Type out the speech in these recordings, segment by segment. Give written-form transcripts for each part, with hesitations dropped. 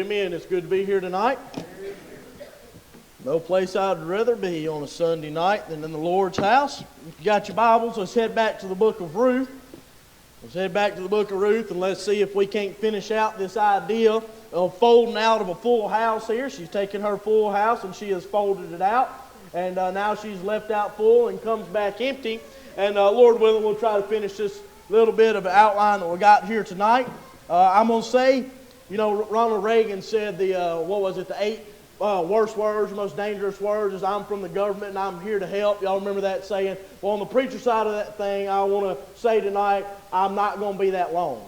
Amen. It's good to be here tonight. No place I'd rather be on a Sunday night than in the Lord's house. If you got your Bibles, let's head back to the book of Ruth. Let's head back to the book of Ruth and let's see if we can't finish out this idea of folding out of a full house here. She's taken her full house and she has folded it out. And now she's left out full and comes back empty. And Lord willing, we'll try to finish this little bit of an outline that we got here tonight. I'm going to say, you know, Ronald Reagan said the 8 worst words, most dangerous words is I'm from the government and I'm here to help. Y'all remember that saying? Well, on the preacher side of that thing, I want to say tonight, I'm not going to be that long.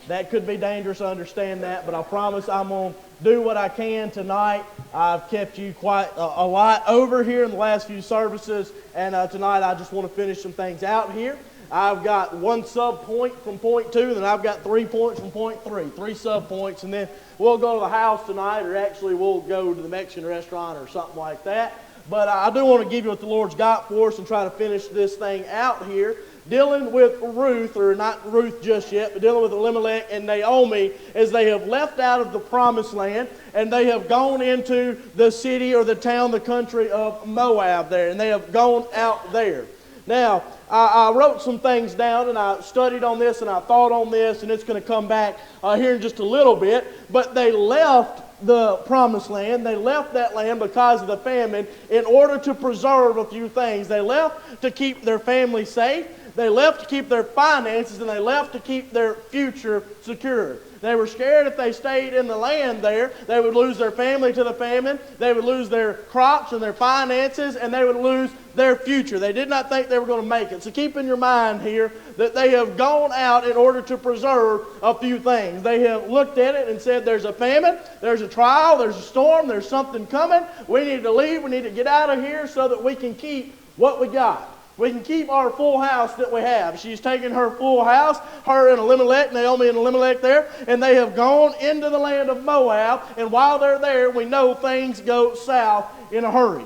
That could be dangerous, I understand that, but I promise I'm going to do what I can tonight. I've kept you quite a lot over here in the last few services, and tonight I just want to finish some things out here. I've got one sub point from point 2, and then I've got 3 points from point 3. 3 sub points, and then we'll go to the house tonight, or actually we'll go to the Mexican restaurant or something like that. But I do want to give you what the Lord's got for us and try to finish this thing out here. Dealing with Ruth, or not Ruth just yet, but dealing with Elimelech and Naomi as they have left out of the promised land and they have gone into the city or the town, the country of Moab there, and they have gone out there. Now, I wrote some things down and I studied on this and I thought on this, and it's going to come back here in just a little bit, but they left the promised land. They left that land because of the famine in order to preserve a few things. They left to keep their family safe. They left to keep their finances, and they left to keep their future secure. They were scared if they stayed in the land there, they would lose their family to the famine, they would lose their crops and their finances, and they would lose their future. They did not think they were going to make it. So keep in your mind here that they have gone out in order to preserve a few things. They have looked at it and said there's a famine, there's a trial, there's a storm, there's something coming. We need to leave, we need to get out of here so that we can keep what we got. We can keep our full house that we have. She's taken her full house, her and Elimelech, Naomi and Elimelech there, and they have gone into the land of Moab, and while they're there, we know things go south in a hurry.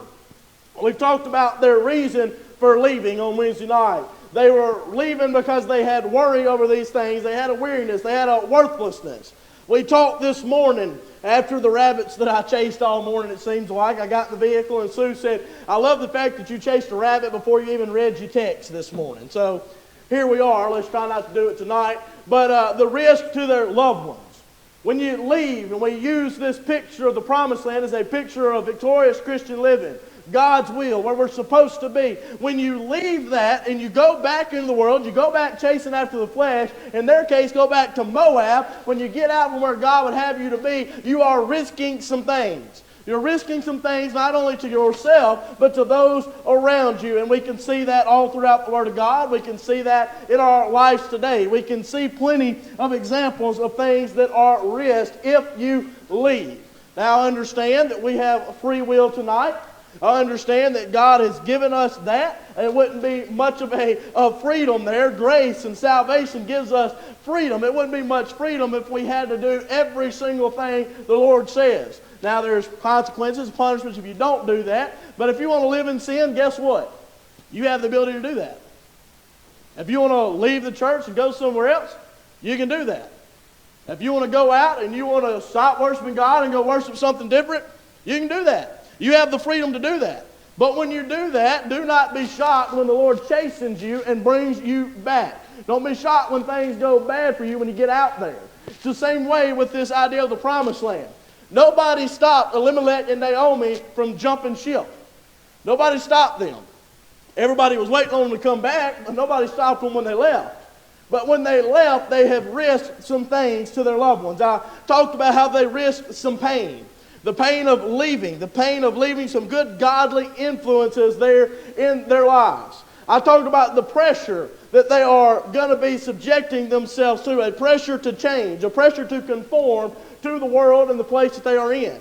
We've talked about their reason for leaving on Wednesday night. They were leaving because they had worry over these things. They had a weariness. They had a worthlessness. We talked this morning after the rabbits that I chased all morning, it seems like. I got in the vehicle and Sue said, I love the fact that you chased a rabbit before you even read your text this morning. So here we are. Let's try not to do it tonight. But the risk to their loved ones. When you leave, and we use this picture of the promised land as a picture of victorious Christian living, God's will, where we're supposed to be. When you leave that and you go back into the world, you go back chasing after the flesh, in their case, go back to Moab, when you get out from where God would have you to be, you are risking some things. You're risking some things not only to yourself, but to those around you. And we can see that all throughout the Word of God. We can see that in our lives today. We can see plenty of examples of things that are risked if you leave. Now, I understand that we have free will tonight. I understand that God has given us that. It wouldn't be much of a freedom there. Grace and salvation gives us freedom. It wouldn't be much freedom if we had to do every single thing the Lord says. Now there's consequences, punishments if you don't do that. But if you want to live in sin, guess what? You have the ability to do that. If you want to leave the church and go somewhere else, you can do that. If you want to go out and you want to stop worshiping God and go worship something different, you can do that. You have the freedom to do that. But when you do that, do not be shocked when the Lord chastens you and brings you back. Don't be shocked when things go bad for you when you get out there. It's the same way with this idea of the promised land. Nobody stopped Elimelech and Naomi from jumping ship. Nobody stopped them. Everybody was waiting on them to come back, but nobody stopped them when they left. But when they left, they have risked some things to their loved ones. I talked about how they risked some pain. The pain of leaving some good godly influences there in their lives. I talked about the pressure that they are going to be subjecting themselves to, a pressure to change, a pressure to conform to the world and the place that they are in.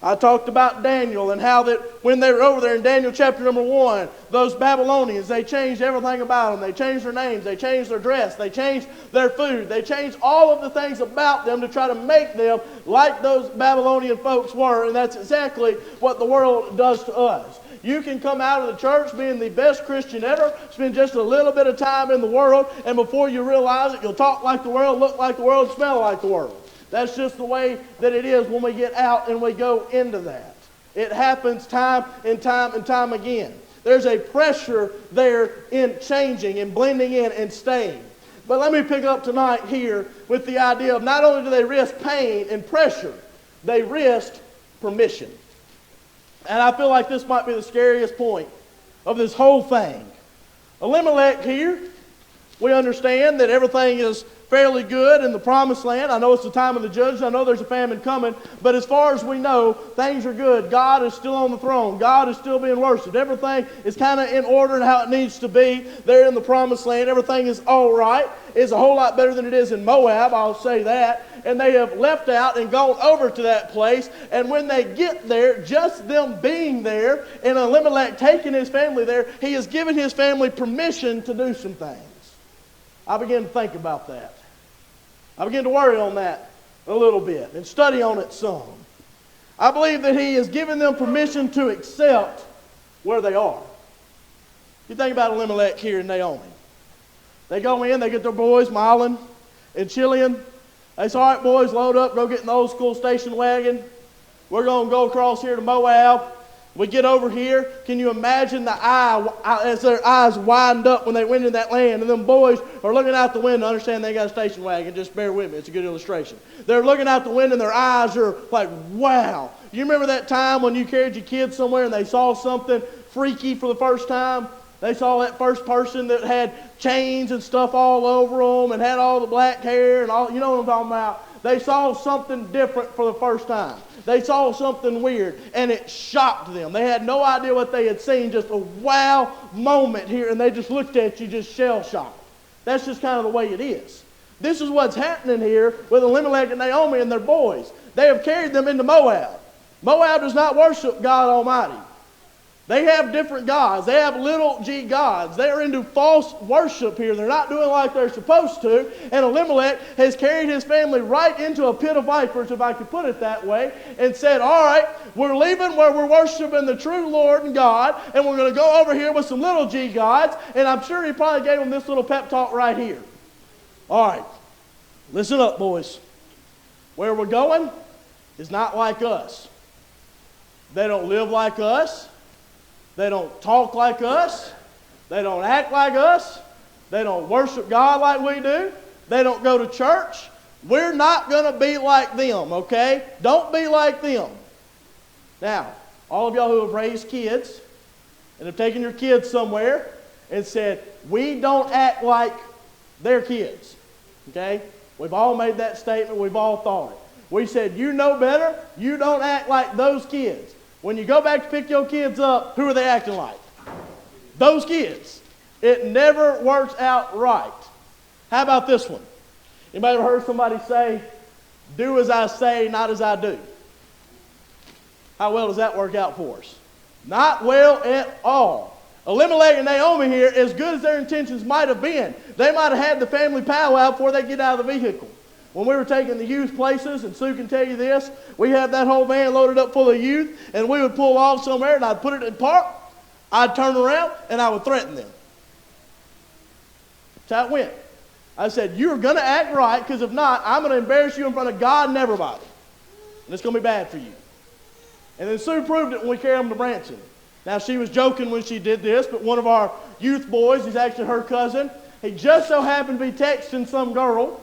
I talked about Daniel and how that when they were over there in Daniel chapter number 1, those Babylonians, they changed everything about them. They changed their names, they changed their dress, they changed their food, they changed all of the things about them to try to make them like those Babylonian folks were, and that's exactly what the world does to us. You can come out of the church being the best Christian ever, spend just a little bit of time in the world, and before you realize it, you'll talk like the world, look like the world, smell like the world. That's just the way that it is when we get out and we go into that. It happens time and time and time again. There's a pressure there in changing and blending in and staying. But let me pick up tonight here with the idea of not only do they risk pain and pressure, they risk permission. And I feel like this might be the scariest point of this whole thing. Elimelech here, we understand that everything is fairly good in the promised land. I know it's the time of the judges. I know there's a famine coming. But as far as we know, things are good. God is still on the throne. God is still being worshipped. Everything is kind of in order and how it needs to be there in the promised land. Everything is all right. It's a whole lot better than it is in Moab, I'll say that. And they have left out and gone over to that place. And when they get there, just them being there and Elimelech taking his family there, he has given his family permission to do some things. I began to think about that. I began to worry on that a little bit and study on it some. I believe that he has given them permission to accept where they are. You think about Elimelech here in Naomi. They go in, they get their boys, Mahlon and Chilion. They say, all right, boys, load up, go get in the old school station wagon. We're going to go across here to Moab. We get over here. Can you imagine the eye as their eyes widened up when they went in that land? And them boys are looking out the window. Understand they got a station wagon. Just bear with me. It's a good illustration. They're looking out the window and their eyes are like, wow. You remember that time when you carried your kids somewhere and they saw something freaky for the first time? They saw that first person that had chains and stuff all over them and had all the black hair and all. You know what I'm talking about? They saw something different for the first time. They saw something weird, and it shocked them. They had no idea what they had seen, just a wow moment here, and they just looked at you just shell-shocked. That's just kind of the way it is. This is what's happening here with Elimelech and Naomi and their boys. They have carried them into Moab. Moab does not worship God Almighty. They have different gods. They have little g gods. They are into false worship here. They're not doing like they're supposed to. And Elimelech has carried his family right into a pit of vipers, if I could put it that way, and said, all right, we're leaving where we're worshiping the true Lord and God, and we're going to go over here with some little g gods. And I'm sure he probably gave them this little pep talk right here. All right, listen up, boys. Where we're going is not like us. They don't live like us. They don't talk like us. They don't act like us. They don't worship God like we do. They don't go to church. We're not going to be like them, okay? Don't be like them. Now, all of y'all who have raised kids and have taken your kids somewhere and said, we don't act like their kids, okay? We've all made that statement. We've all thought it. We said, you know better. You don't act like those kids. When you go back to pick your kids up, who are they acting like? Those kids. It never works out right. How about this one? Anybody ever heard somebody say, do as I say, not as I do? How well does that work out for us? Not well at all. Elimelech and Naomi here, as good as their intentions might have been, they might have had the family powwow before they get out of the vehicle. When we were taking the youth places, and Sue can tell you this, we had that whole van loaded up full of youth, and we would pull off somewhere, and I'd put it in park, I'd turn around, and I would threaten them. That's how it went. I said, you're going to act right, because if not, I'm going to embarrass you in front of God and everybody. And it's going to be bad for you. And then Sue proved it when we carried them to Branson. Now, she was joking when she did this, but one of our youth boys, he's actually her cousin, he just so happened to be texting some girl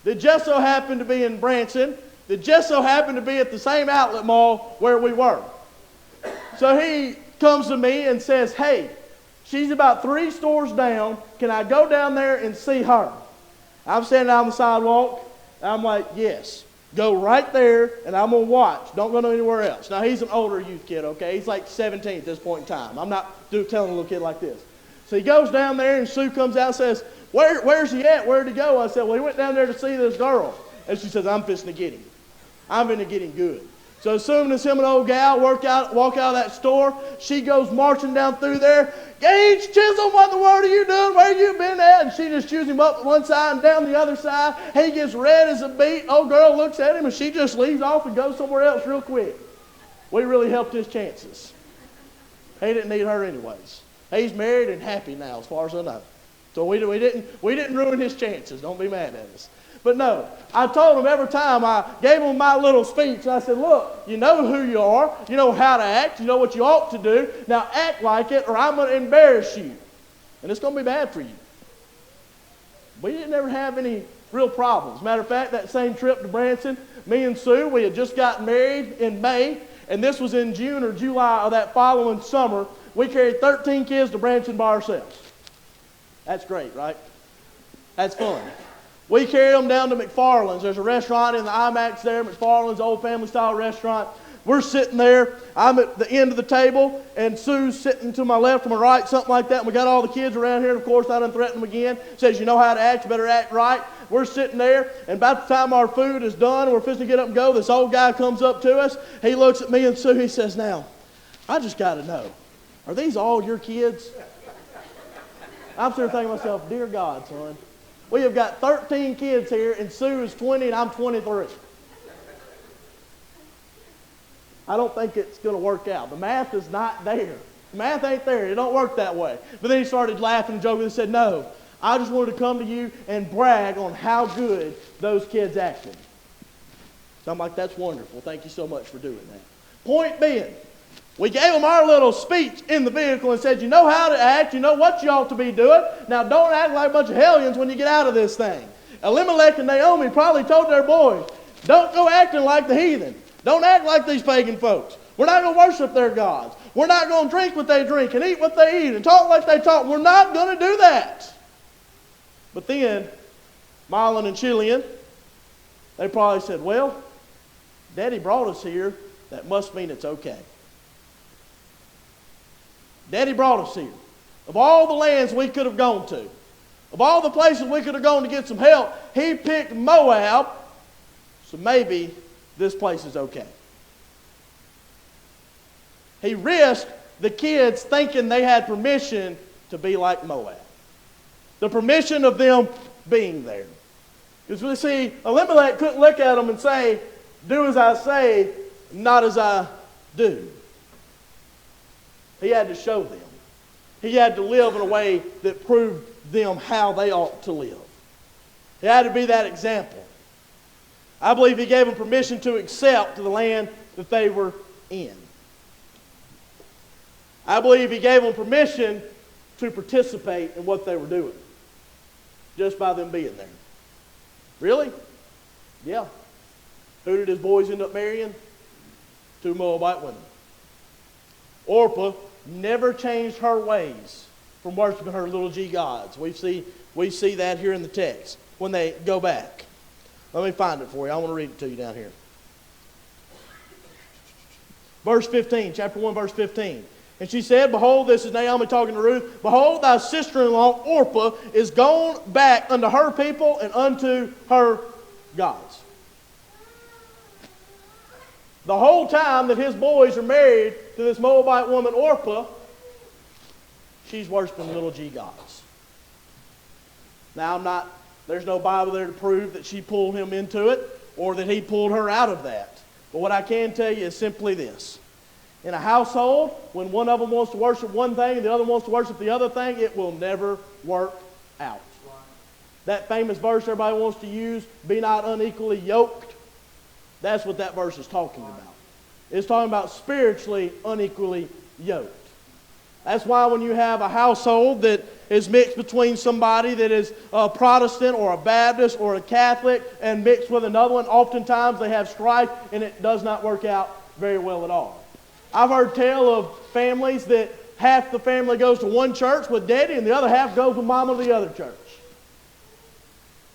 that just so happened to be in Branson, that just so happened to be at the same outlet mall where we were. So he comes to me and says, hey, she's about 3 stores down. Can I go down there and see her? I'm standing on the sidewalk. I'm like, yes. Go right there, and I'm going to watch. Don't go anywhere else. Now, he's an older youth kid, okay? He's like 17 at this point in time. I'm not telling a little kid like this. So he goes down there, and Sue comes out and says, where's he at? Where'd he go? I said, well, he went down there to see this girl. And she says, I'm fixing to get him. I'm going to get him good. So as soon as him and old gal walk out of that store, she goes marching down through there. Gage Chisholm, what in the world are you doing? Where you been at? And she just chews him up one side and down the other side. He gets red as a beet. Old girl looks at him, and she just leaves off and goes somewhere else real quick. We really helped his chances. He didn't need her anyways. He's married and happy now, as far as I know. So we didn't ruin his chances. Don't be mad at us. But no, I told them every time I gave them my little speech, I said, look, you know who you are, you know how to act, you know what you ought to do. Now act like it or I'm going to embarrass you. And it's going to be bad for you. We didn't ever have any real problems. Matter of fact, that same trip to Branson, me and Sue, we had just gotten married in May, and this was in June or July of that following summer. We carried 13 kids to Branson by ourselves. That's great, right? That's fun. We carried them down to McFarland's. There's a restaurant in the IMAX there, McFarland's, old family-style restaurant. We're sitting there. I'm at the end of the table, and Sue's sitting to my left or my right, something like that. And we got all the kids around here, and of course, I done threatened them again. Says, you know how to act, you better act right. We're sitting there, and about the time our food is done, and we're fixing to get up and go, this old guy comes up to us. He looks at me and Sue, he says, now, I just got to know, are these all your kids? I'm sitting there thinking to myself, dear God, son, we have got 13 kids here, and Sue is 20, and I'm 23. I don't think it's going to work out. The math is not there. The math ain't there. It don't work that way. But then he started laughing and joking and said, no, I just wanted to come to you and brag on how good those kids acted. So I'm like, that's wonderful. Thank you so much for doing that. Point being, we gave them our little speech in the vehicle and said, you know how to act. You know what you ought to be doing. Now don't act like a bunch of hellions when you get out of this thing. Elimelech and Naomi probably told their boys, don't go acting like the heathen. Don't act like these pagan folks. We're not going to worship their gods. We're not going to drink what they drink and eat what they eat and talk like they talk. We're not going to do that. But then, Marlon and Chillian, they probably said, well, Daddy brought us here. That must mean it's okay. Daddy brought us here. Of all the lands we could have gone to, of all the places we could have gone to get some help, he picked Moab, so maybe this place is okay. He risked the kids thinking they had permission to be like Moab. The permission of them being there. Because we see, Elimelech couldn't look at them and say, do as I say, not as I do. He had to show them. He had to live in a way that proved them how they ought to live. He had to be that example. I believe he gave them permission to accept the land that they were in. I believe he gave them permission to participate in what they were doing. Just by them being there. Really? Yeah. Who did his boys end up marrying? 2 Moabite women. Orpah never changed her ways from worshiping her little g gods. We see that here in the text when they go back. Let me find it for you. I want to read it to you down here. Verse 15, chapter 1, verse 15. And she said, behold, this is Naomi talking to Ruth, behold, thy sister-in-law Orpah is gone back unto her people and unto her gods. The whole time that his boys are married to this Moabite woman Orpah, she's worshiping little g gods. Now there's no Bible there to prove that she pulled him into it or that he pulled her out of that. But what I can tell you is simply this. In a household, when one of them wants to worship one thing and the other wants to worship the other thing, it will never work out. That famous verse everybody wants to use, be not unequally yoked, that's what that verse is talking about. It's talking about spiritually unequally yoked. That's why when you have a household that is mixed between somebody that is a Protestant or a Baptist or a Catholic and mixed with another one, oftentimes they have strife and it does not work out very well at all. I've heard tell of families that half the family goes to one church with daddy and the other half goes with mama to the other church.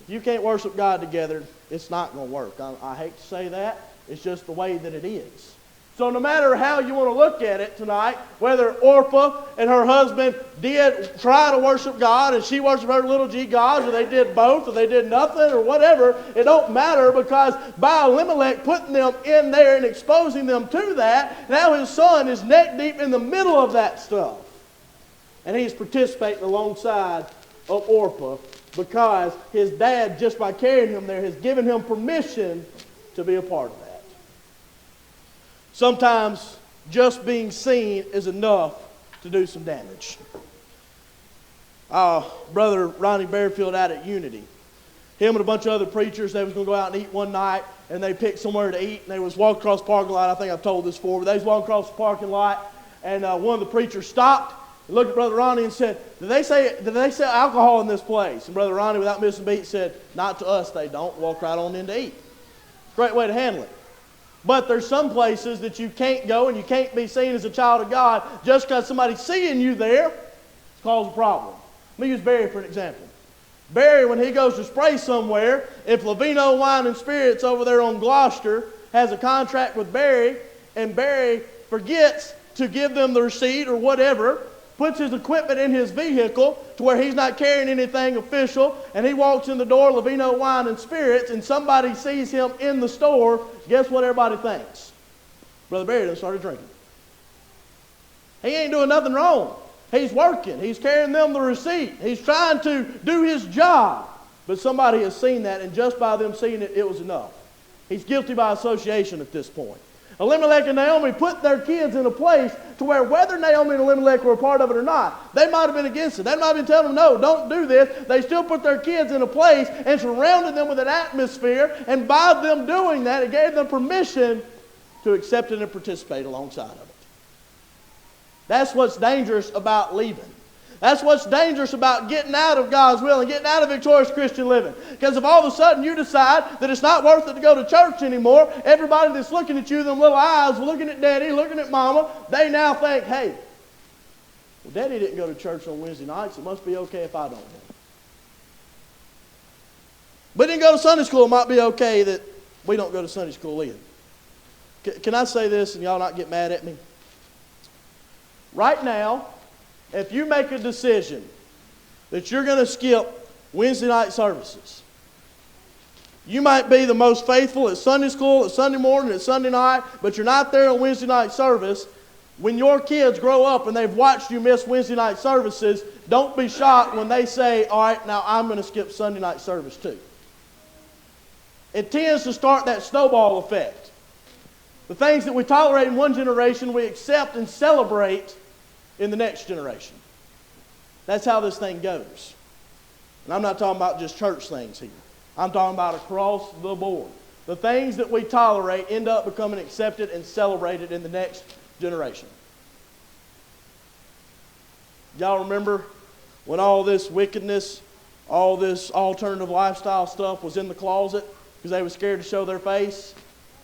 If you can't worship God together, it's not going to work. I hate to say that. It's just the way that it is. So no matter how you want to look at it tonight, whether Orpah and her husband did try to worship God and she worshiped her little g gods, or they did both, or they did nothing, or whatever, it don't matter, because by Elimelech putting them in there and exposing them to that, now his son is neck deep in the middle of that stuff. And he's participating alongside of Orpah because his dad, just by carrying him there, has given him permission to be a part of that. Sometimes just being seen is enough to do some damage. Brother Ronnie Bearfield out at Unity, Him and a bunch of other preachers, they was going to go out and eat one night, and they picked somewhere to eat, and they was walking across the parking lot. I think I've told this before, but they was walking across the parking lot, and one of the preachers stopped and looked at Brother Ronnie and said, did they sell alcohol in this place? And Brother Ronnie, without missing a beat, said, not to us, they don't. Walk right on in to eat. Great way to handle it. But there's some places that you can't go and you can't be seen as a child of God just because somebody's seeing you there. It's caused a problem. Let me use Barry for an example. Barry, when he goes to spray somewhere, if Lavino Wine and Spirits over there on Gloucester has a contract with Barry, and Barry forgets to give them the receipt or whatever, puts his equipment in his vehicle to where he's not carrying anything official, and he walks in the door, Lavino Wine and Spirits, and somebody sees him in the store, guess what everybody thinks? Brother Barry done started drinking. He ain't doing nothing wrong. He's working. He's carrying them the receipt. He's trying to do his job. But somebody has seen that, and just by them seeing it, it was enough. He's guilty by association at this point. Elimelech and Naomi put their kids in a place to where whether Naomi and Elimelech were a part of it or not, they might have been against it. They might have been telling them, no, don't do this. They still put their kids in a place and surrounded them with an atmosphere, and by them doing that, it gave them permission to accept it and participate alongside of it. That's what's dangerous about leaving. That's what's dangerous about getting out of God's will and getting out of victorious Christian living. Because if all of a sudden you decide that it's not worth it to go to church anymore, everybody that's looking at you, them little eyes, looking at Daddy, looking at Mama, they now think, hey, well, Daddy didn't go to church on Wednesday nights. It must be okay if I don't go. We didn't go to Sunday school. It might be okay that we don't go to Sunday school either. Can I say this and y'all not get mad at me? Right now, if you make a decision that you're going to skip Wednesday night services, you might be the most faithful at Sunday school, at Sunday morning, at Sunday night, but you're not there on Wednesday night service. When your kids grow up and they've watched you miss Wednesday night services, don't be shocked when they say, all right, now I'm going to skip Sunday night service too. It tends to start that snowball effect. The things that we tolerate in one generation, we accept and celebrate in the next generation. That's how this thing goes. And I'm not talking about just church things here. I'm talking about across the board. The things that we tolerate end up becoming accepted and celebrated in the next generation. Y'all remember when all this wickedness, all this alternative lifestyle stuff was in the closet because they were scared to show their face?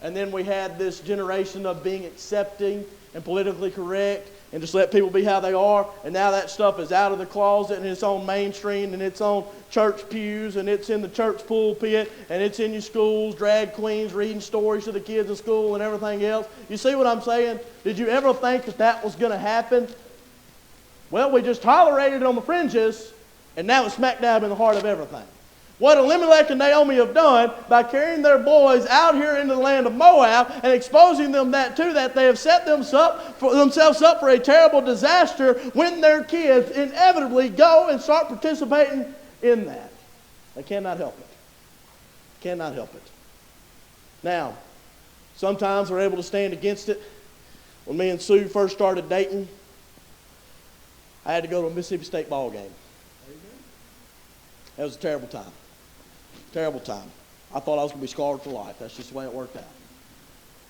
And then we had this generation of being accepting and politically correct and just let people be how they are. And now that stuff is out of the closet and it's on mainstream and it's on church pews and it's in the church pulpit and it's in your schools, drag queens reading stories to the kids in school and everything else. You see what I'm saying? Did you ever think that that was going to happen? Well, we just tolerated it on the fringes, and now it's smack dab in the heart of everything. What Elimelech and Naomi have done by carrying their boys out here into the land of Moab and exposing them to that, they have set themselves up for a terrible disaster when their kids inevitably go and start participating in that. They cannot help it. Cannot help it. Now, sometimes we're able to stand against it. When me and Sue first started dating, I had to go to a Mississippi State ball game. That was a terrible time. Terrible time. I thought I was going to be scarred for life. That's just the way it worked out.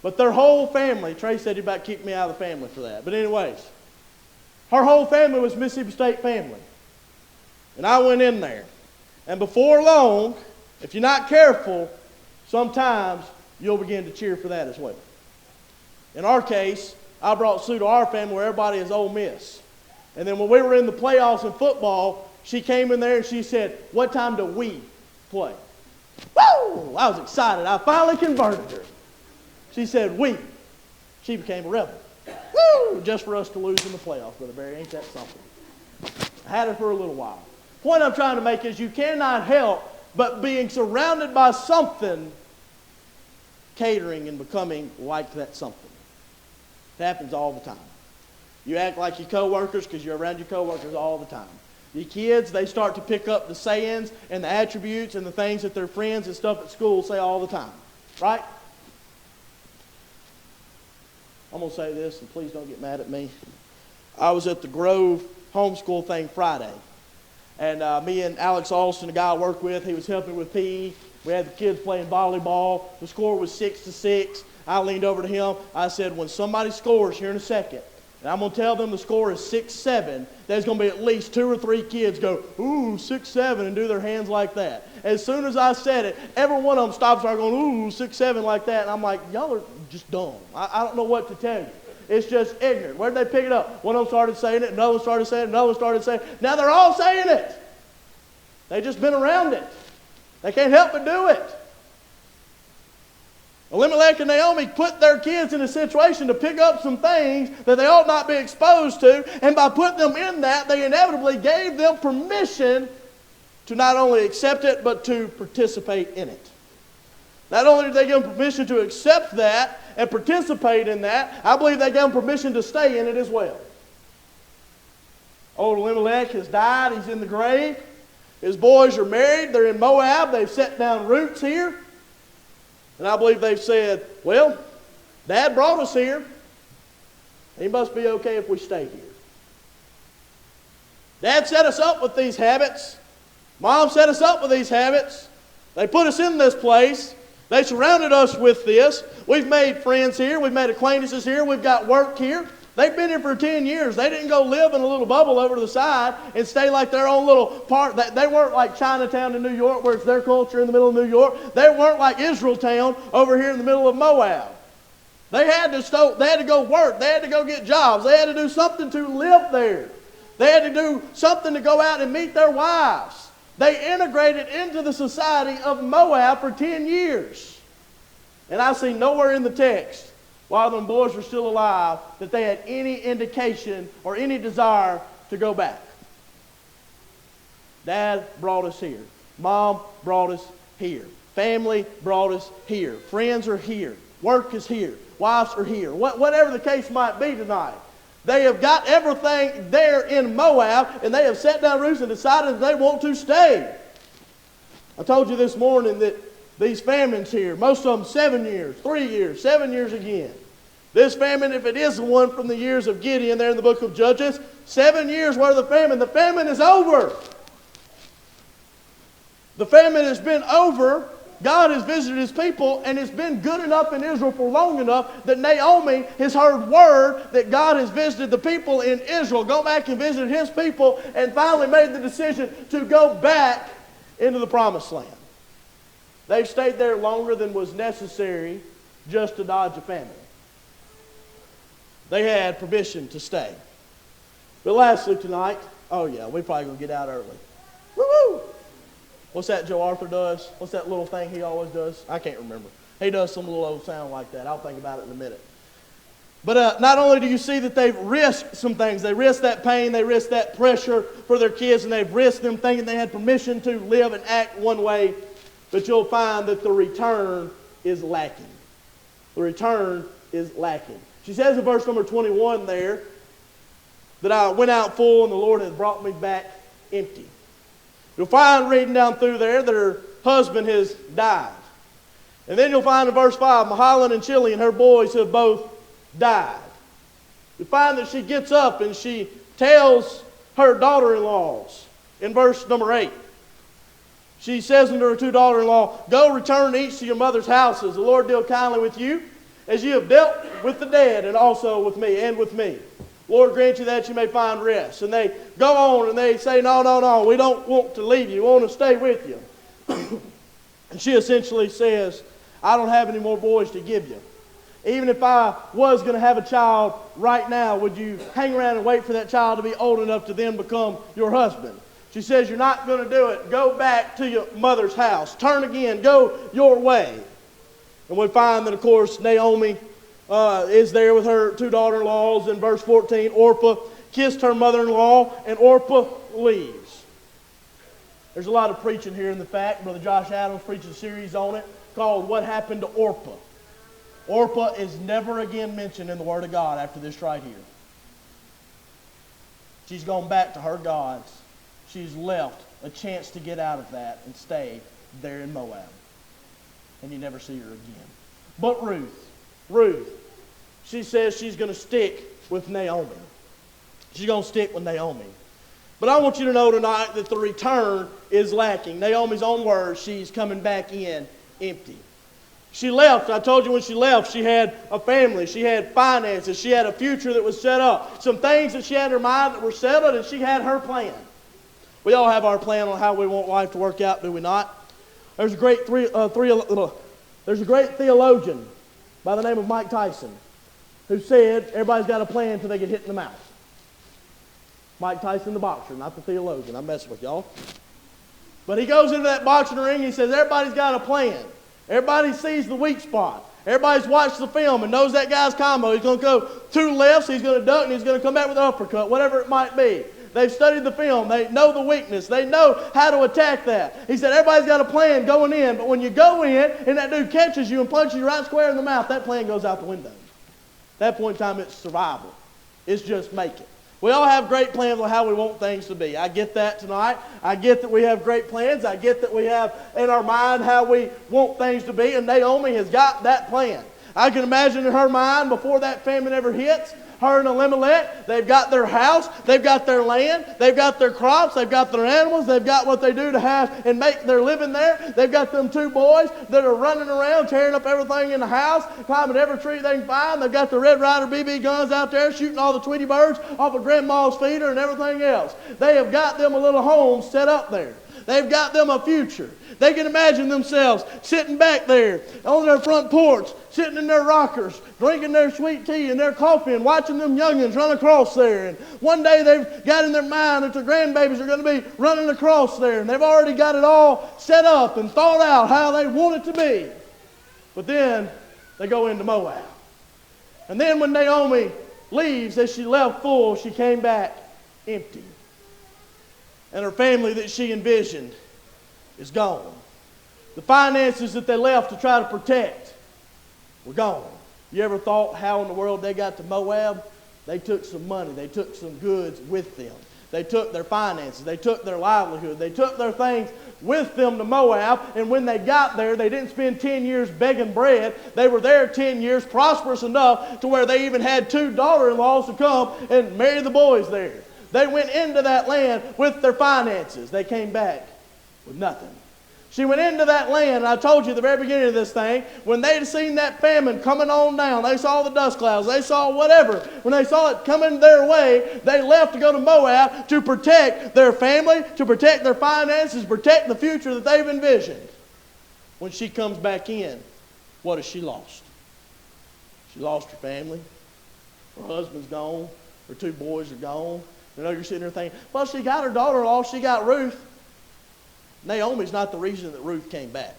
But their whole family, Trey said he'd about kick me out of the family for that. But anyways, her whole family was Mississippi State family. And I went in there. And before long, if you're not careful, sometimes you'll begin to cheer for that as well. In our case, I brought Sue to our family where everybody is Ole Miss. And then when we were in the playoffs in football, she came in there and she said, what time do we play? Woo! I was excited. I finally converted her. She said, we. She became a rebel. Woo! Just for us to lose in the playoffs, Brother Barry. Ain't that something? I had her for a little while. The point I'm trying to make is you cannot help but being surrounded by something, catering and becoming like that something. It happens all the time. You act like your coworkers because you're around your coworkers all the time. Your kids, they start to pick up the sayings and the attributes and the things that their friends and stuff at school say all the time. Right? I'm going to say this, and please don't get mad at me. I was at the Grove homeschool thing Friday. And me and Alex Alston, the guy I work with, he was helping with PE. We had the kids playing volleyball. The score was 6-6. I leaned over to him. I said, when somebody scores here in a second, and I'm going to tell them the score is 6-7, there's going to be at least 2 or 3 kids go, ooh, 6-7, and do their hands like that. As soon as I said it, every one of them stopped and started going, ooh, 6-7 like that. And I'm like, y'all are just dumb. I don't know what to tell you. It's just ignorant. Where did they pick it up? One of them started saying it, another one started saying it, another one started saying it. Now they're all saying it. They've just been around it. They can't help but do it. Elimelech and Naomi put their kids in a situation to pick up some things that they ought not be exposed to, and by putting them in that, they inevitably gave them permission to not only accept it, but to participate in it. Not only did they give them permission to accept that and participate in that, I believe they gave them permission to stay in it as well. Old Elimelech has died. He's in the grave. His boys are married. They're in Moab. They've set down roots here. And I believe they've said, well, Dad brought us here. He must be okay if we stay here. Dad set us up with these habits. Mom set us up with these habits. They put us in this place. They surrounded us with this. We've made friends here. We've made acquaintances here. We've got work here. They've been here for 10 years. They didn't go live in a little bubble over to the side and stay like their own little part. They weren't like Chinatown in New York, where it's their culture in the middle of New York. They weren't like Israeltown over here in the middle of Moab. They had to go work. They had to go get jobs. They had to do something to live there. They had to do something to go out and meet their wives. They integrated into the society of Moab for 10 years. And I see nowhere in the text, while them boys were still alive, that they had any indication or any desire to go back. Dad brought us here. Mom brought us here. Family brought us here. Friends are here. Work is here. Wives are here. Whatever the case might be tonight. They have got everything there in Moab, and they have set down roots and decided that they want to stay. I told you this morning that these famines here, most of them 7 years, 3 years, 7 years again. This famine, if it is the one from the years of Gideon there in the book of Judges, 7 years worth of famine. The famine is over. The famine has been over. God has visited His people, and it's been good enough in Israel for long enough that Naomi has heard word that God has visited the people in Israel, go back and visit His people, and finally made the decision to go back into the promised land. They've stayed there longer than was necessary just to dodge a famine. They had permission to stay. But lastly tonight, oh yeah, we're probably going to get out early. Woo-hoo! What's that Joe Arthur does? What's that little thing he always does? I can't remember. He does some little old sound like that. I'll think about it in a minute. But not only do you see that they've risked some things. They risked that pain. They risked that pressure for their kids. And they've risked them thinking they had permission to live and act one way. But you'll find that the return is lacking. The return is lacking. She says in verse number 21 there, that I went out full and the Lord has brought me back empty. You'll find reading down through there that her husband has died. And then you'll find in verse 5, Mahalan and Chili and her boys have both died. You find that she gets up and she tells her daughter-in-laws in verse number 8. She says unto her 2 daughter-in-law, go return each to your mother's houses. The Lord deal kindly with you, as you have dealt with the dead, and also with me, and with me. Lord, grant you that you may find rest. And they go on and they say, no, we don't want to leave you. We want to stay with you. And she essentially says, I don't have any more boys to give you. Even if I was going to have a child right now, would you hang around and wait for that child to be old enough to then become your husband? She says, you're not going to do it. Go back to your mother's house. Turn again. Go your way. And we find that, of course, Naomi is there with her 2 daughter-in-laws. In verse 14, Orpah kissed her mother-in-law, and Orpah leaves. There's a lot of preaching here in the fact. Brother Josh Adams preached a series on it called What Happened to Orpah. Orpah is never again mentioned in the Word of God after this right here. She's gone back to her gods. She's left a chance to get out of that and stay there in Moab. And you never see her again. But Ruth, she says she's going to stick with Naomi. She's going to stick with Naomi. But I want you to know tonight that the return is lacking. Naomi's own words, she's coming back in empty. She left. I told you when she left, she had a family. She had finances. She had a future that was set up. Some things that she had in her mind that were settled, and she had her plan. We all have our plan on how we want life to work out, do we not? There's a great theologian by the name of Mike Tyson who said everybody's got a plan until they get hit in the mouth. Mike Tyson, the boxer, not the theologian. I'm messing with y'all. But he goes into that boxing ring and he says everybody's got a plan. Everybody sees the weak spot. Everybody's watched the film and knows that guy's combo. He's going to go 2 lefts, he's going to duck, and he's going to come back with an uppercut, whatever it might be. They've studied the film. They know the weakness. They know how to attack that. He said everybody's got a plan going in, but when you go in and that dude catches you and punches you right square in the mouth, that plan goes out the window. At that point in time, it's survival. It's just make it. We all have great plans on how we want things to be. I get that tonight. I get that we have great plans. I get that we have in our mind how we want things to be, and Naomi has got that plan. I can imagine in her mind before that famine ever hits, her and Elimelech, they've got their house, they've got their land, they've got their crops, they've got their animals, they've got what they do to have and make their living there. They've got them 2 boys that are running around, tearing up everything in the house, climbing every tree they can find. They've got the Red Ryder BB guns out there, shooting all the Tweety birds off of Grandma's feeder and everything else. They have got them a little home set up there. They've got them a future. They can imagine themselves sitting back there on their front porch, sitting in their rockers, drinking their sweet tea and their coffee and watching them youngins run across there. And one day they've got in their mind that their grandbabies are going to be running across there. And they've already got it all set up and thought out how they want it to be. But then they go into Moab. And then when Naomi leaves, as she left full, she came back empty. And her family that she envisioned is gone. The finances that they left to try to protect were gone. You ever thought how in the world they got to Moab? They took some money. They took some goods with them. They took their finances. They took their livelihood. They took their things with them to Moab. And when they got there, they didn't spend 10 years begging bread. They were there 10 years, prosperous enough to where they even had 2 daughter-in-laws to come and marry the boys there. They went into that land with their finances. They came back with nothing. She went into that land, and I told you at the very beginning of this thing, when they'd seen that famine coming on down, they saw the dust clouds, they saw whatever. When they saw it coming their way, they left to go to Moab to protect their family, to protect their finances, protect the future that they've envisioned. When she comes back in, what has she lost? She lost her family. Her husband's gone. Her 2 boys are gone. You know, you're sitting there thinking, well, she got her daughter-in-law, she got Ruth. Naomi's not the reason that Ruth came back.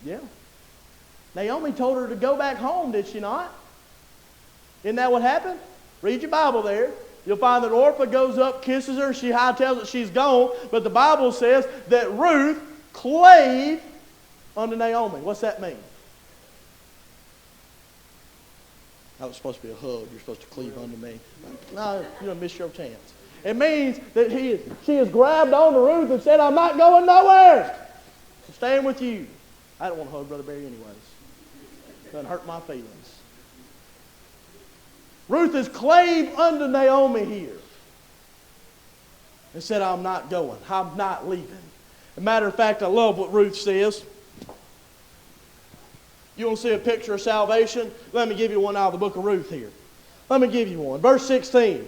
Yeah. Naomi told her to go back home, did she not? Isn't that what happened? Read your Bible there. You'll find that Orpah goes up, kisses her, she hightails that she's gone, but the Bible says that Ruth clave unto Naomi. What's that mean? That was supposed to be a hug. You're supposed to cleave unto me. No, you're going to miss your chance. It means that she has grabbed onto Ruth and said, I'm not going nowhere. I'm staying with you. I don't want to hug Brother Barry anyways. It doesn't hurt my feelings. Ruth has clave unto Naomi here and said, I'm not going. I'm not leaving. As a matter of fact, I love what Ruth says. You want to see a picture of salvation? Let me give you one out of the book of Ruth here. Let me give you one. Verse 16.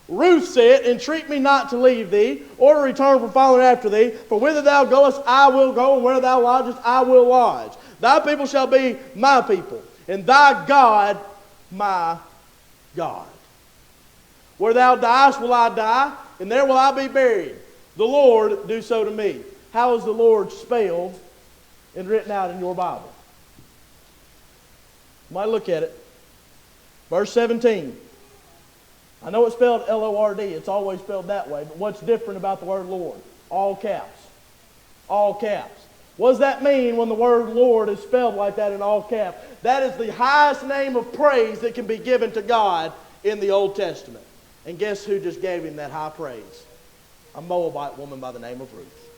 Ruth said, entreat me not to leave thee, or to return from following after thee. For whither thou goest, I will go, and where thou lodgest, I will lodge. Thy people shall be my people, and thy God my God. Where thou diest will I die, and there will I be buried. The Lord do so to me. How is the Lord spelled and written out in your Bible? You might look at it. Verse 17. I know it's spelled L-O-R-D. It's always spelled that way. But what's different about the word Lord? All caps. All caps. What does that mean when the word Lord is spelled like that in all caps? That is the highest name of praise that can be given to God in the Old Testament. And guess who just gave him that high praise? A Moabite woman by the name of Ruth.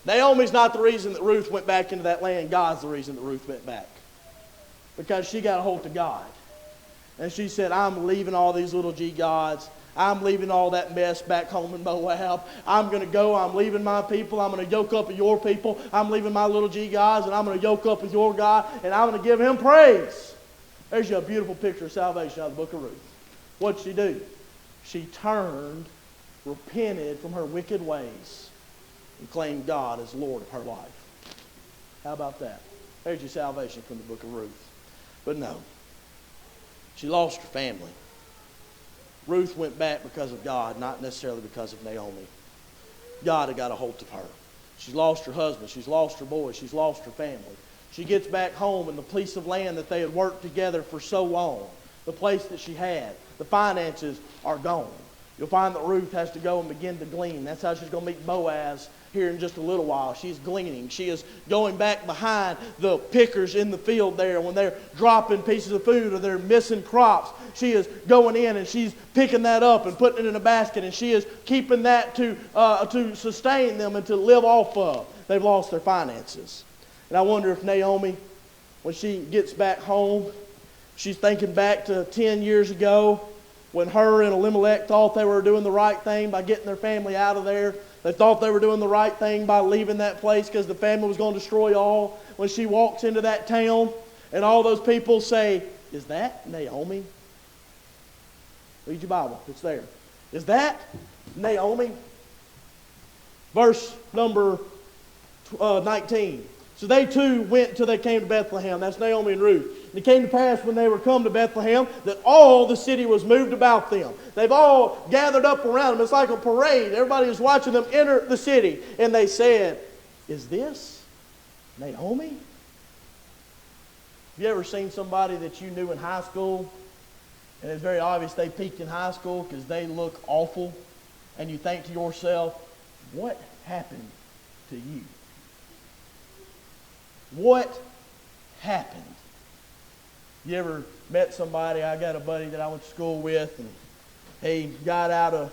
Naomi's not the reason that Ruth went back into that land. God's the reason that Ruth went back. Because she got a hold of God. And she said, I'm leaving all these little G gods. I'm leaving all that mess back home in Moab. I'm going to go. I'm leaving my people. I'm going to yoke up with your people. I'm leaving my little G gods, and I'm going to yoke up with your God, and I'm going to give him praise. There's a beautiful picture of salvation out of the book of Ruth. What did she do? She turned, repented from her wicked ways, and claimed God as Lord of her life. How about that? There's your salvation from the book of Ruth. But no. She lost her family. Ruth went back because of God, not necessarily because of Naomi. God had got a hold of her. She's lost her husband. She's lost her boys. She's lost her family. She gets back home, and the piece of land that they had worked together for so long, the place that she had, the finances are gone. You'll find that Ruth has to go and begin to glean. That's how she's going to meet Boaz here in just a little while. She's gleaning. She is going back behind the pickers in the field there when they're dropping pieces of food or they're missing crops. She is going in and she's picking that up and putting it in a basket, and she is keeping that to sustain them and to live off of. They've lost their finances. And I wonder if Naomi, when she gets back home, she's thinking back to 10 years ago when her and Elimelech thought they were doing the right thing by getting their family out of there. They thought they were doing the right thing by leaving that place because the family was going to destroy all. When she walks into that town and all those people say, is that Naomi? Read your Bible. It's there. Is that Naomi? Verse number 19. So they too went till they came to Bethlehem. That's Naomi and Ruth. And it came to pass when they were come to Bethlehem that all the city was moved about them. They've all gathered up around them. It's like a parade. Everybody was watching them enter the city. And they said, is this Naomi? Have you ever seen somebody that you knew in high school, and it's very obvious they peaked in high school because they look awful, and you think to yourself, what happened to you? What happened? You ever met somebody? I got a buddy that I went to school with, and he got out of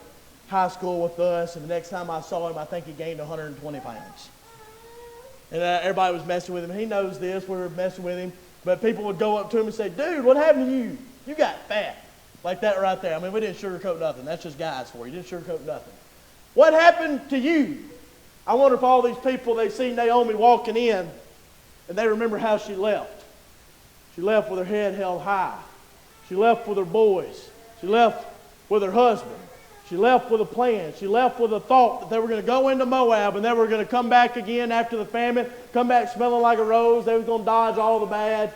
high school with us, and the next time I saw him, I think he gained 120 pounds. And everybody was messing with him. He knows this. We were messing with him. But people would go up to him and say, dude, what happened to you? You got fat. Like that right there. I mean, we didn't sugarcoat nothing. That's just guys for you. Didn't sugarcoat nothing. What happened to you? I wonder if all these people, they see Naomi walking in, and they remember how she left. She left with her head held high. She left with her boys. She left with her husband. She left with a plan. She left with a thought that they were going to go into Moab and they were going to come back again after the famine, come back smelling like a rose. They were going to dodge all the bad.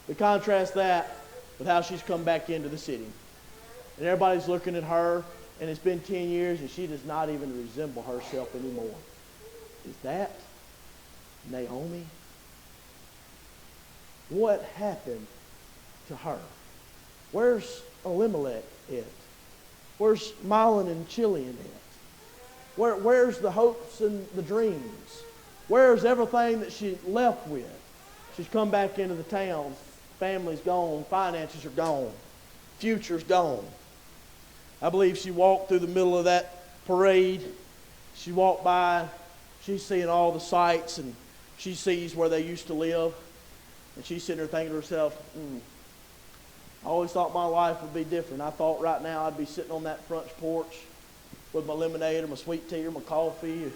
We contrast that with how she's come back into the city. And everybody's looking at her, and it's been 10 years, and she does not even resemble herself anymore. Is that Naomi? What happened to her? Where's Elimelech at? Where's Mahlon and Chilion at? Where's the hopes and the dreams? Where's everything that she left with? She's come back into the town. Family's gone. Finances are gone. Future's gone. I believe she walked through the middle of that parade. She walked by. She's seeing all the sights, and she sees where they used to live. And she's sitting there thinking to herself, I always thought my life would be different. I thought right now I'd be sitting on that front porch with my lemonade or my sweet tea or my coffee.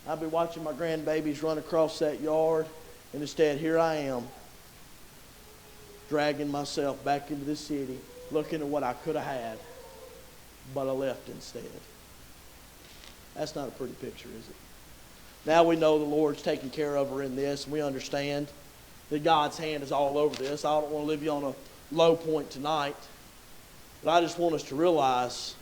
I'd be watching my grandbabies run across that yard. And instead, here I am, dragging myself back into the city, looking at what I could have had, but I left instead. That's not a pretty picture, is it? Now we know the Lord's taking care of her in this, and we understand that God's hand is all over this. I don't want to leave you on a low point tonight, but I just want us to realize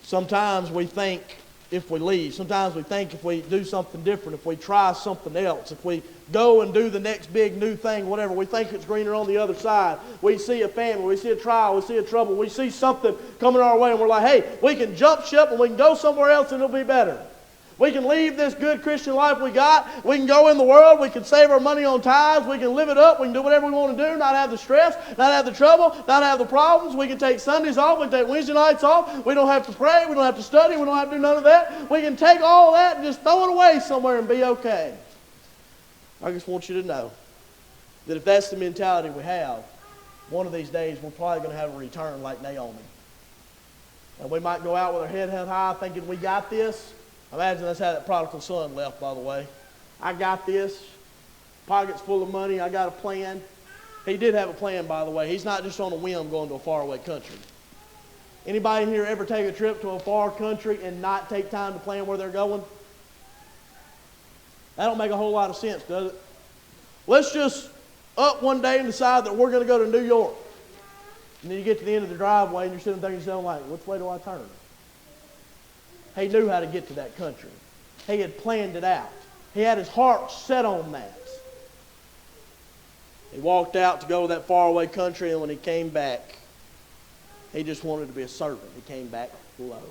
sometimes we think if we leave, sometimes we think if we do something different, if we try something else, if we go and do the next big new thing, whatever, we think it's greener on the other side. We see a family, we see a trial, we see a trouble, we see something coming our way, and we're like, hey, we can jump ship and we can go somewhere else and it'll be better. We can leave this good Christian life we got. We can go in the world. We can save our money on tithes. We can live it up. We can do whatever we want to do, not have the stress, not have the trouble, not have the problems. We can take Sundays off. We can take Wednesday nights off. We don't have to pray. We don't have to study. We don't have to do none of that. We can take all that and just throw it away somewhere and be okay. I just want you to know that if that's the mentality we have, one of these days we're probably going to have a return like Naomi. And we might go out with our head held high thinking we got this. Imagine that's how that prodigal son left, by the way. I got this. Pockets full of money. I got a plan. He did have a plan, by the way. He's not just on a whim going to a faraway country. Anybody here ever take a trip to a far country and not take time to plan where they're going? That don't make a whole lot of sense, does it? Let's just up one day and decide that we're going to go to New York. And then you get to the end of the driveway and you're sitting there thinking to yourself, like, which way do I turn? He knew how to get to that country. He had planned it out. He had his heart set on that. He walked out to go to that faraway country, and when he came back, he just wanted to be a servant. He came back low.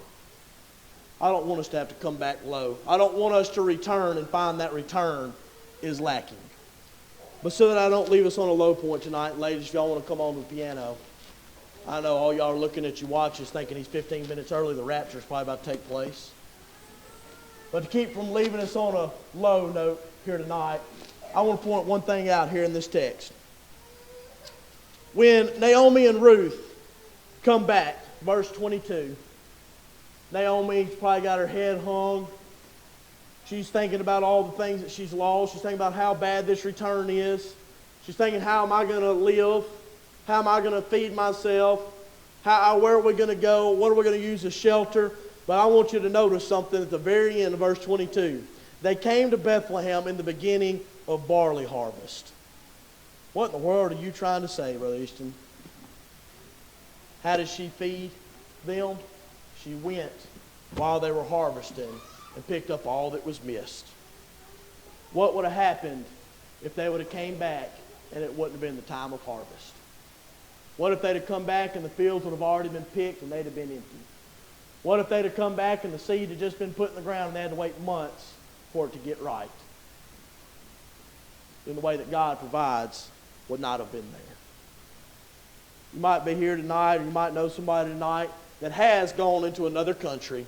I don't want us to have to come back low. I don't want us to return and find that return is lacking. But so that I don't leave us on a low point tonight, ladies, if y'all want to come on to the piano. I know all y'all are looking at your watches thinking he's 15 minutes early. The rapture is probably about to take place. But to keep from leaving us on a low note here tonight, I want to point one thing out here in this text. When Naomi and Ruth come back, verse 22, Naomi's probably got her head hung. She's thinking about all the things that she's lost. She's thinking about how bad this return is. She's thinking, how am I going to live? How am I going to feed myself? Where are we going to go? What are we going to use as shelter? But I want you to notice something at the very end of verse 22. They came to Bethlehem in the beginning of barley harvest. What in the world are you trying to say, Brother Easton? How did she feed them? She went while they were harvesting and picked up all that was missed. What would have happened if they would have came back and it wouldn't have been the time of harvest? What if they'd have come back and the fields would have already been picked and they'd have been empty? What if they'd have come back and the seed had just been put in the ground and they had to wait months for it to get right? In the way that God provides would not have been there. You might be here tonight, or you might know somebody tonight that has gone into another country,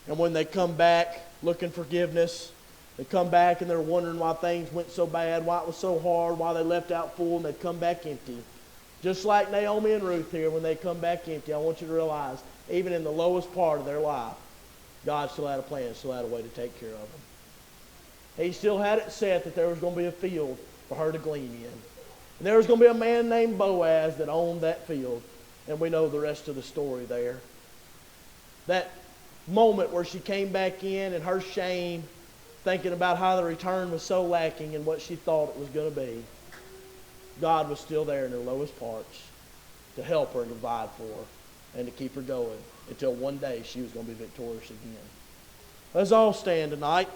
and when they come back looking for forgiveness, they come back and they're wondering why things went so bad, why it was so hard, why they left out full and they'd come back empty. Just like Naomi and Ruth here, when they come back empty, I want you to realize, even in the lowest part of their life, God still had a plan, still had a way to take care of them. He still had it set that there was going to be a field for her to glean in. And there was going to be a man named Boaz that owned that field. And we know the rest of the story there. That moment where she came back in and her shame, thinking about how the return was so lacking and what she thought it was going to be, God was still there in her lowest parts to help her and provide for her and to keep her going until one day she was going to be victorious again. Let's all stand tonight.